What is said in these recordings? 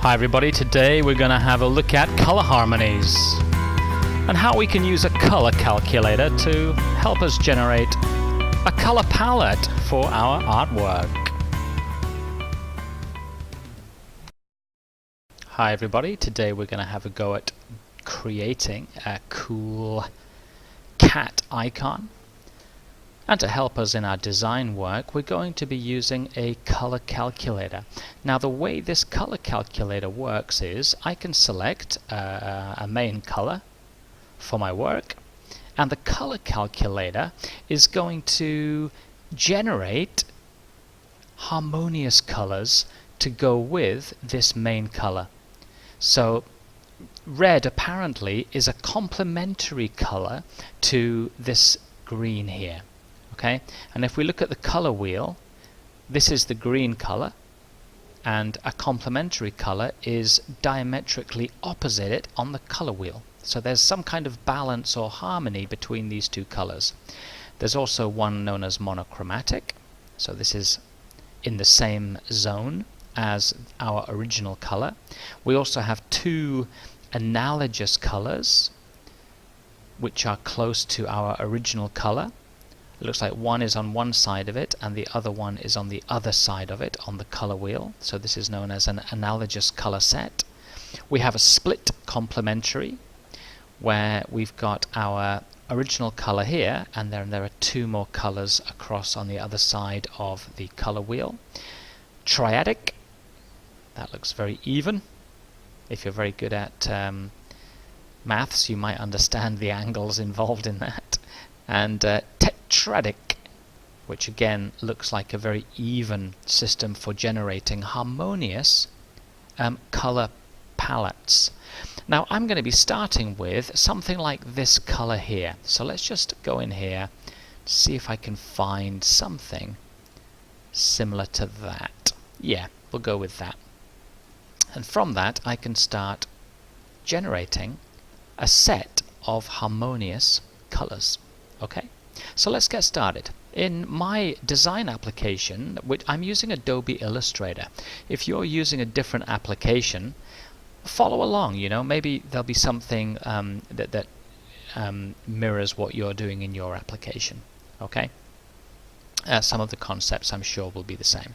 Hi everybody, today we're going to have a look at color harmonies and how we can use a color calculator to help us generate a color palette for our artwork. Hi everybody, today we're going to have a go at creating a cool cat icon. And to help us in our design work, we're going to be using a color calculator. Now the way this color calculator works is I can select a main color for my work, and the color calculator is going to generate harmonious colors to go with this main color. So red apparently is a complementary color to this green here. Okay, and if we look at the color wheel, this is the green color, and a complementary color is diametrically opposite it on the color wheel. So there's some kind of balance or harmony between these two colors. There's also one known as monochromatic, so this is in the same zone as our original color. We also have two analogous colors which are close to our original color. It looks like one is on one side of it and the other one is on the other side of it on the color wheel. So this is known as an analogous color set. We have a split complementary where we've got our original color here, and then there are two more colors across on the other side of the color wheel. Triadic, that looks very even. If you're very good at maths, you might understand the angles involved in that. And tetradic, which again looks like a very even system for generating harmonious color palettes. Now I'm going to be starting with something like this color here. So let's just go in here, see if I can find something similar to that. Yeah, we'll go with that. And from that I can start generating a set of harmonious colors. Okay, so let's get started. In my design application, which I'm using Adobe Illustrator. If you're using a different application, follow along. You know, maybe there'll be something that mirrors what you're doing in your application. Okay, some of the concepts I'm sure will be the same.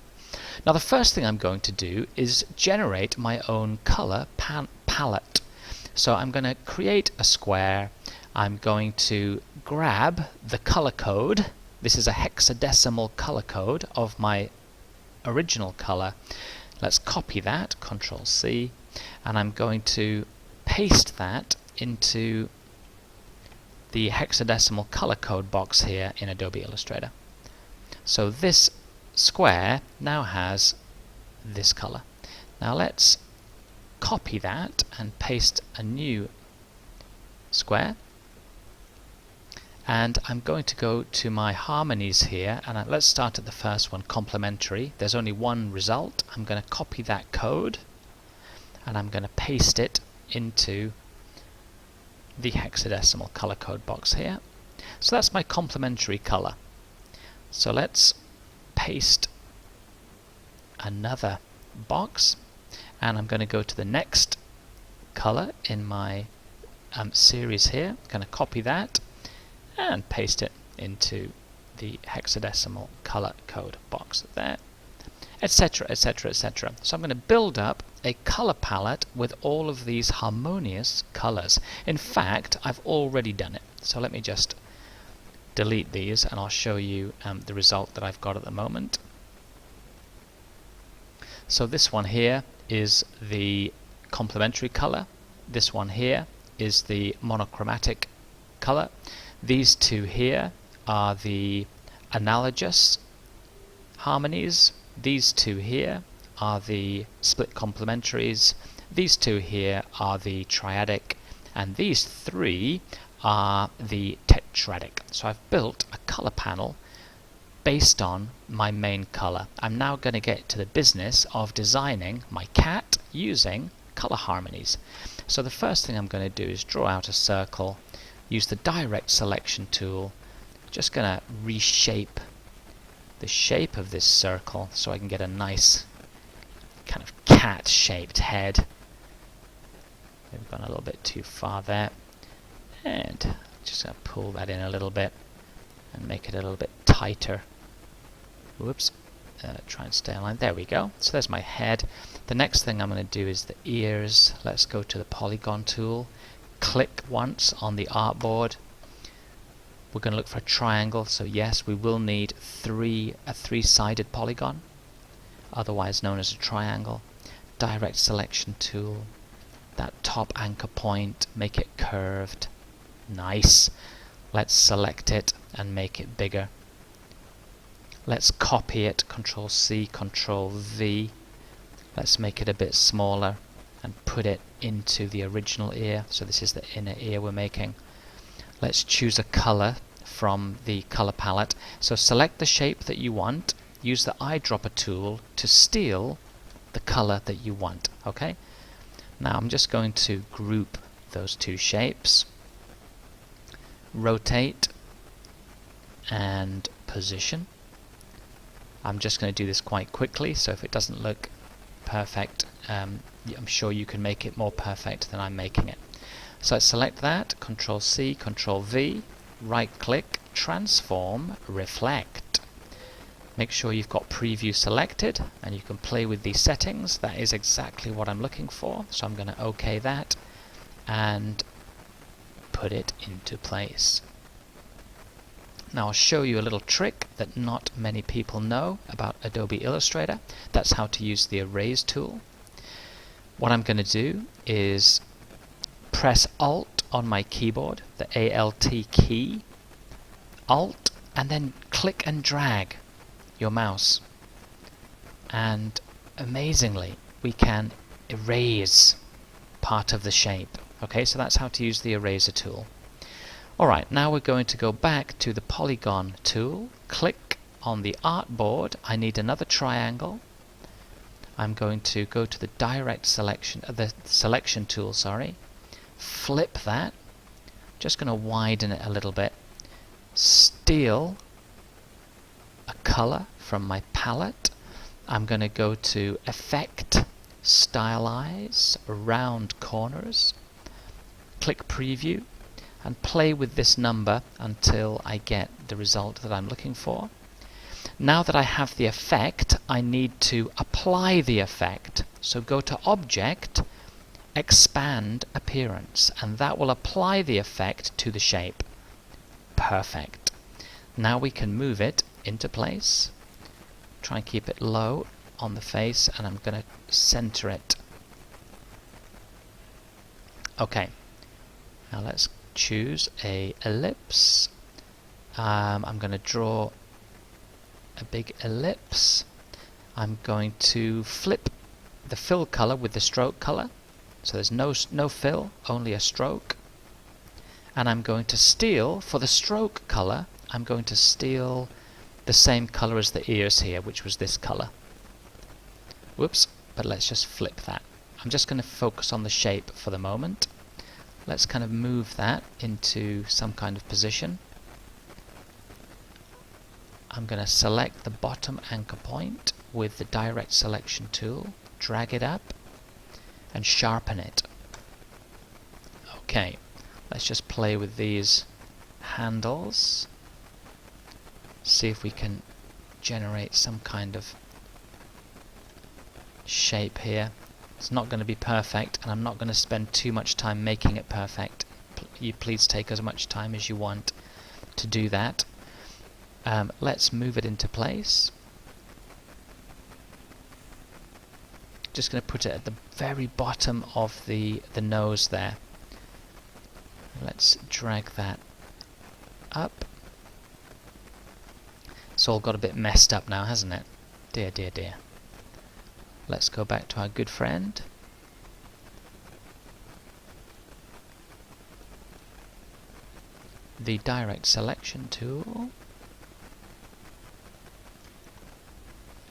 Now the first thing I'm going to do is generate my own color palette. So I'm going to create a square. I'm going to grab the color code. This is a hexadecimal color code of my original color. Let's copy that, Control C, and I'm going to paste that into the hexadecimal color code box here in Adobe Illustrator. So this square now has this color. Now let's copy that and paste a new square. And I'm going to go to my harmonies here, and let's start at the first one, complementary. There's only one result. I'm going to copy that code and I'm going to paste it into the hexadecimal color code box here. So that's my complementary color. So let's paste another box, and I'm going to go to the next color in my series here. I'm going to copy that and paste it into the hexadecimal color code box there, etc., etc., etc. So I'm going to build up a color palette with all of these harmonious colors. In fact, I've already done it. So let me just delete these and I'll show you the result that I've got at the moment. So this one here is the complementary color. This one here is the monochromatic color. These two here are the analogous harmonies. These two here are the split complementaries. These two here are the triadic, and these three are the tetradic. So I've built a color panel based on my main color. I'm now going to get to the business of designing my cat using color harmonies. So the first thing I'm going to do is draw out a circle, use the direct selection tool, just going to reshape the shape of this circle so I can get a nice kind of cat-shaped head. We've gone a little bit too far there. And just going to pull that in a little bit and make it a little bit tighter. Whoops. Try and stay aligned. There we go. So there's my head. The next thing I'm going to do is the ears. Let's go to the polygon tool. Click once on the artboard. We're going to look for a triangle. So yes, we will need a three-sided polygon, otherwise known as a triangle. Direct selection tool. That top anchor point, make it curved. Nice. Let's select it and make it bigger. Let's copy it, Control C, Control V. Let's make it a bit smaller and put it into the original ear. So this is the inner ear we're making. Let's choose a color from the color palette. So select the shape that you want. Use the eyedropper tool to steal the color that you want. Okay? Now I'm just going to group those two shapes. Rotate and position. I'm just going to do this quite quickly, so if it doesn't look perfect, I'm sure you can make it more perfect than I'm making it. So let's select that, Control C, Control V, right click, transform, reflect. Make sure you've got preview selected and you can play with these settings. That is exactly what I'm looking for, so I'm going to OK that and put it into place. Now I'll show you a little trick that not many people know about Adobe Illustrator. That's how to use the Erase tool. What I'm going to do is press Alt on my keyboard, the Alt key, Alt, and then click and drag your mouse. And amazingly, we can erase part of the shape. Okay, so that's how to use the eraser tool. Alright, now we're going to go back to the polygon tool, click on the artboard. I need another triangle. I'm going to go to the direct selection, the selection tool, sorry. Flip that. Just going to widen it a little bit. Steal a color from my palette. I'm going to go to Effect, Stylize, Round Corners. Click Preview and play with this number until I get the result that I'm looking for. Now that I have the effect, I need to apply the effect. So go to Object, Expand Appearance, and that will apply the effect to the shape. Perfect. Now we can move it into place. Try and keep it low on the face, and I'm going to center it. Okay. Now let's choose a ellipse. I'm going to draw a big ellipse. I'm going to flip the fill color with the stroke color. So there's no fill, only a stroke. And I'm going to steal, for the stroke color, I'm going to steal the same color as the ears here, which was this color. Whoops, but let's just flip that. I'm just going to focus on the shape for the moment. Let's kind of move that into some kind of position. I'm going to select the bottom anchor point with the direct selection tool, drag it up, and sharpen it. Okay, let's just play with these handles. See if we can generate some kind of shape here. It's not going to be perfect, and I'm not going to spend too much time making it perfect. You please take as much time as you want to do that. Let's move it into place. Just going to put it at the very bottom of the nose there. Let's drag that up. It's all got a bit messed up now, hasn't it? Dear, dear, dear. Let's go back to our good friend. The direct selection tool.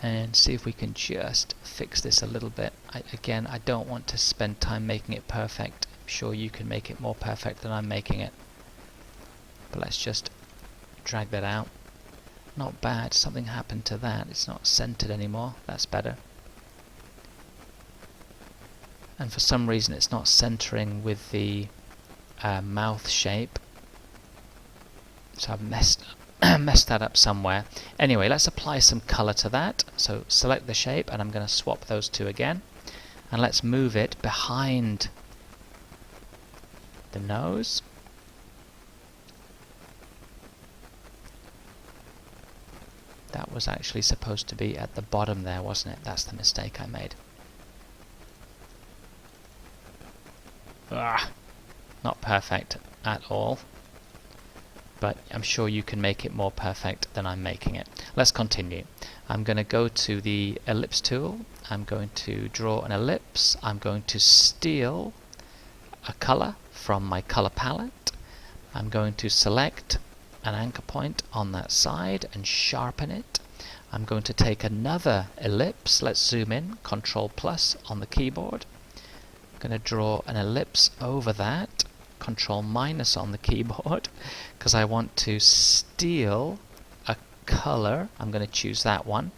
And see if we can just fix this a little bit. Again, I don't want to spend time making it perfect. I'm sure you can make it more perfect than I'm making it. But let's just drag that out. Not bad. Something happened to that. It's not centered anymore. That's better. and for some reason it's not centering with the mouth shape, so I've messed that up somewhere. Anyway, let's apply some color to that. So select the shape, and I'm going to swap those two again, and let's move it behind the nose. That was actually supposed to be at the bottom there, wasn't it? That's the mistake I made. Not perfect at all, but I'm sure you can make it more perfect than I'm making it. Let's continue. I'm going to go to the ellipse tool. I'm going to draw an ellipse. I'm going to steal a color from my color palette. I'm going to select an anchor point on that side and sharpen it. I'm going to take another ellipse. Let's zoom in, Control plus on the keyboard. I'm going to draw an ellipse over that, Control minus on the keyboard, because I want to steal a color. I'm going to choose that one.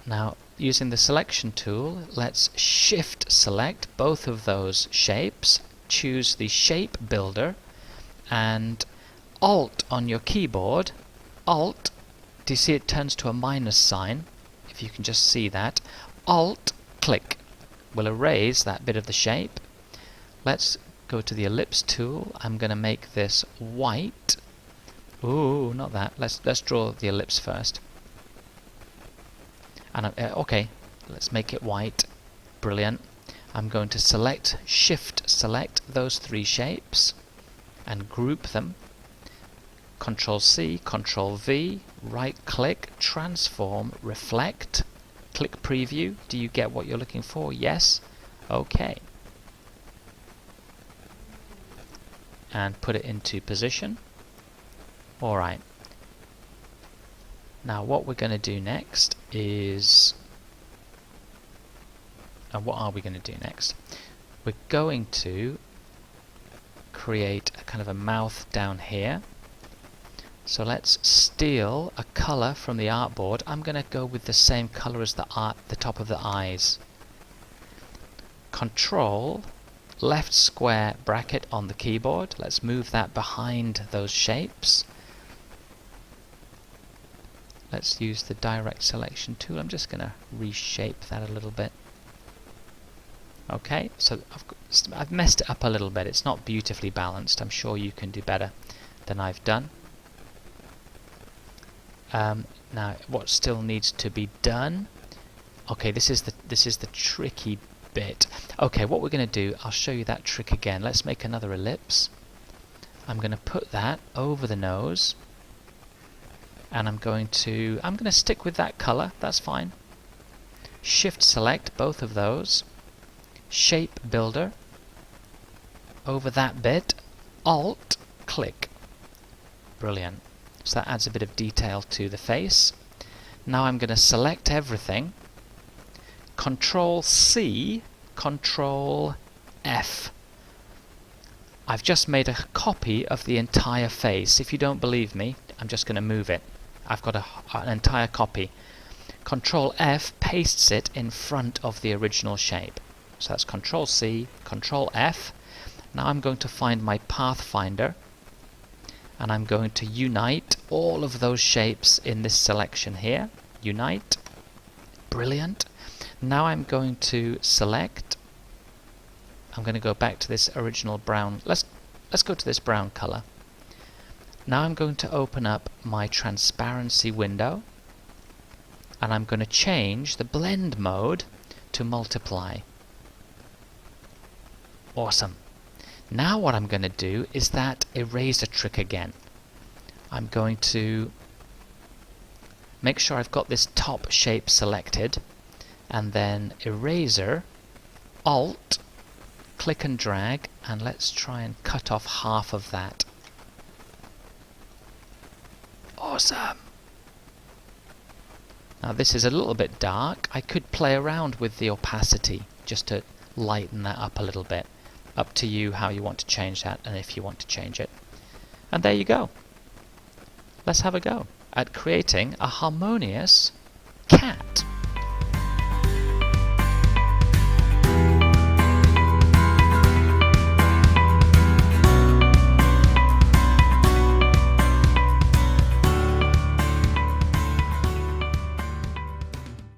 Now, using the selection tool, let's shift select both of those shapes, choose the shape builder, and Alt on your keyboard. Alt, do you see it turns to a minus sign? If you can just see that. Alt, click, will erase that bit of the shape. Let's go to the ellipse tool. I'm going to make this white. Ooh, not that. Let's draw the ellipse first. And okay, let's make it white. Brilliant. I'm going to select, shift select those three shapes and group them. Control C, Control V, right click, transform, reflect, click preview. Do you get what you're looking for? Yes? Okay. And put it into position. Alright. Now what we're going to do next is... And what are we going to do next? We're going to create a kind of a mouth down here. So let's steal a color from the artboard. I'm going to go with the same color as the top of the eyes. Control left square bracket on the keyboard. Let's move that behind those shapes. Let's use the direct selection tool. I'm just going to reshape that a little bit. Okay, so I've messed it up a little bit. It's not beautifully balanced. I'm sure you can do better than I've done. Now, what still needs to be done? Okay, this is the tricky bit. Okay, what we're going to do, I'll show you that trick again. Let's make another ellipse. I'm going to put that over the nose, and I'm going to stick with that color. That's fine. Shift select both of those. Shape builder over that bit. Alt click. Brilliant. So that adds a bit of detail to the face. Now I'm going to select everything. Control C, Control F. I've just made a copy of the entire face. If you don't believe me, I'm just going to move it. I've got an entire copy. Control F pastes it in front of the original shape. So that's Control C, Control F. Now I'm going to find my pathfinder, and I'm going to unite all of those shapes in this selection here. Unite. Brilliant. Now I'm going to select. I'm going to go back to this original brown. Let's go to this brown color. Now I'm going to open up my transparency window, and I'm going to change the blend mode to multiply. Awesome. Now what I'm going to do is that eraser trick again. I'm going to make sure I've got this top shape selected, and then eraser, Alt, click and drag, and let's try and cut off half of that. Awesome! Now this is a little bit dark. I could play around with the opacity just to lighten that up a little bit. Up to you how you want to change that and if you want to change it. And there you go. Let's have a go at creating a harmonious cat.